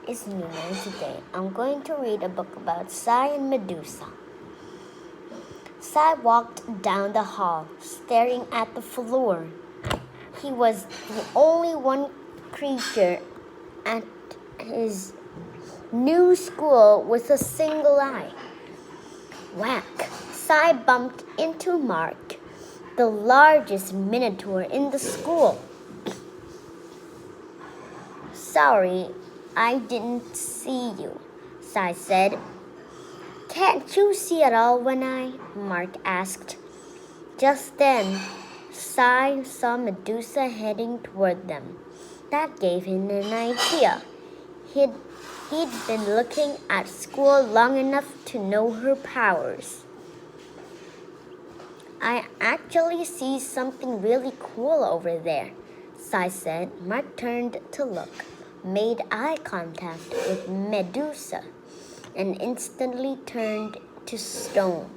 It's noon today. I'm going to read a book about Sai and Medusa. Sai walked down the hall, staring at the floor. He was the only one creature at his new school with a single eye. Whack! Sai bumped into Mark, the largest minotaur in the school. Sorry, I didn't see you, Sai said. Can't you see at all Mark asked. Just then, Sai saw Medusa heading toward them. That gave him an idea. He'd been looking at school long enough to know her powers. I actually see something really cool over there, Sai said. Mark turned to look, made eye contact with Medusa, and instantly turned to stone.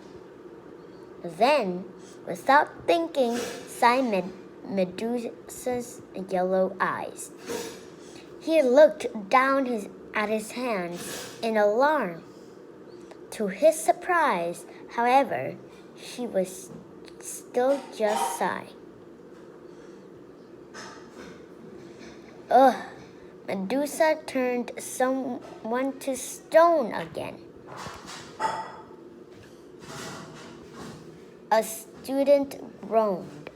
Then, without thinking, Sai met Medusa's yellow eyes. He looked down at his hands in alarm. To his surprise, however, she was still just Sai. Ugh! Medusa turned someone to stone again. A student groaned.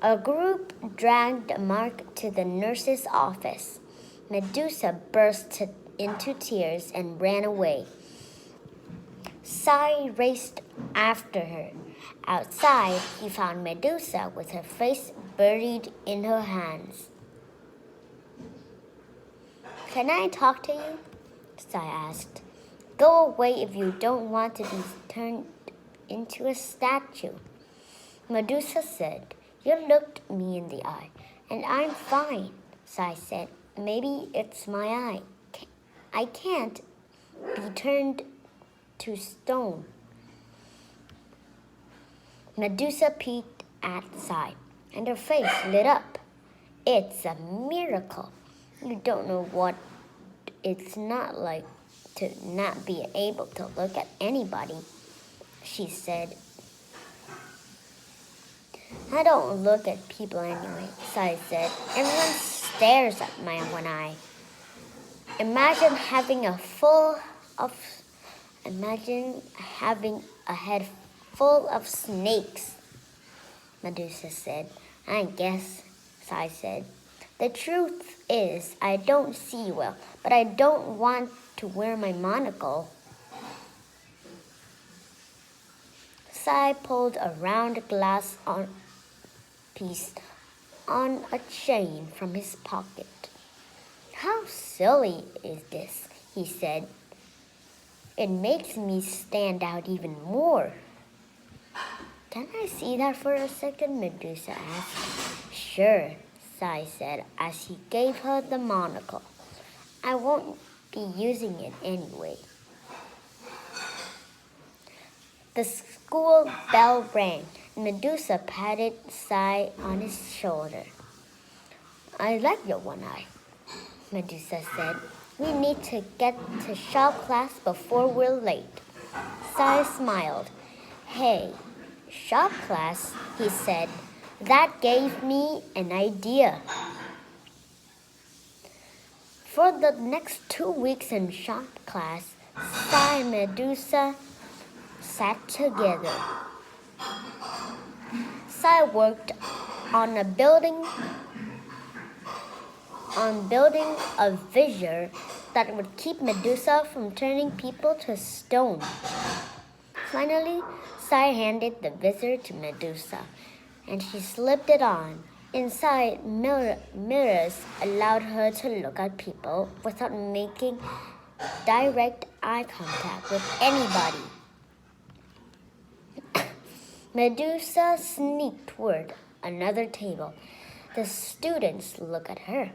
A group dragged Mark to the nurse's office. Medusa burst into tears and ran away. Sai raced after her. Outside, he found Medusa with her face buried in her hands. Can I talk to you? Sai asked. Go away if you don't want to be turned into a statue. Medusa said, You looked me in the eye, and I'm fine, Sai said. Maybe it's my eye. I can't be turned to stone. Medusa peeked at Sai, and her face lit up. It's a miracle. You don't know what it's not like to not be able to look at anybody, she said. I don't look at people anyway, Sai said. Everyone stares at my one eye. Imagine having a head full of snakes, Medusa said. I guess, Sai said. The truth is, I don't see well, but I don't want to wear my monocle. Sai pulled a round glass piece on a chain from his pocket. How silly is this, he said. It makes me stand out even more. Can I see that for a second? Medusa asked. Sure, Sai said as he gave her the monocle. I won't be using it anyway. The school bell rang. Medusa patted Sai on his shoulder. I like your one eye, Medusa said. We need to get to shop class before we're late. Sai smiled. Hey, shop class, he said. That gave me an idea. For the next 2 weeks in shop class, Sai and Medusa sat together. Sai worked on building a visor that would keep Medusa from turning people to stone. Finally, Sai handed the visor to Medusa, and she slipped it on. Inside, mirrors allowed her to look at people without making direct eye contact with anybody. Medusa sneaked toward another table. The students looked at her,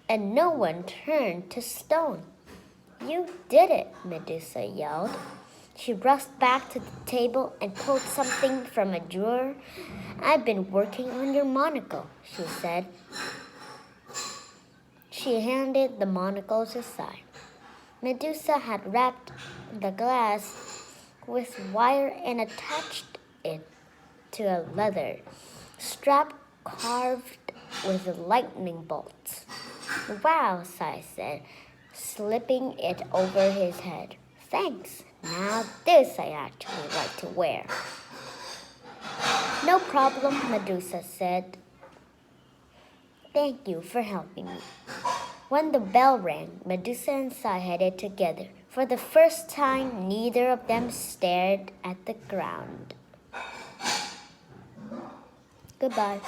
and no one turned to stone. You did it, Medusa yelled. She rushed back to the table and pulled something from a drawer. I've been working on your monocle, she said. She handed the monocle to Sai. Medusa had wrapped the glass with wire and attached it to a leather strap carved with lightning bolts. Wow, Sai said, slipping it over his head. Thanks. Now this I actually like to wear. No problem, Medusa said. Thank you for helping me. When the bell rang, Medusa and Sai headed together. For the first time, neither of them stared at the ground. Goodbye.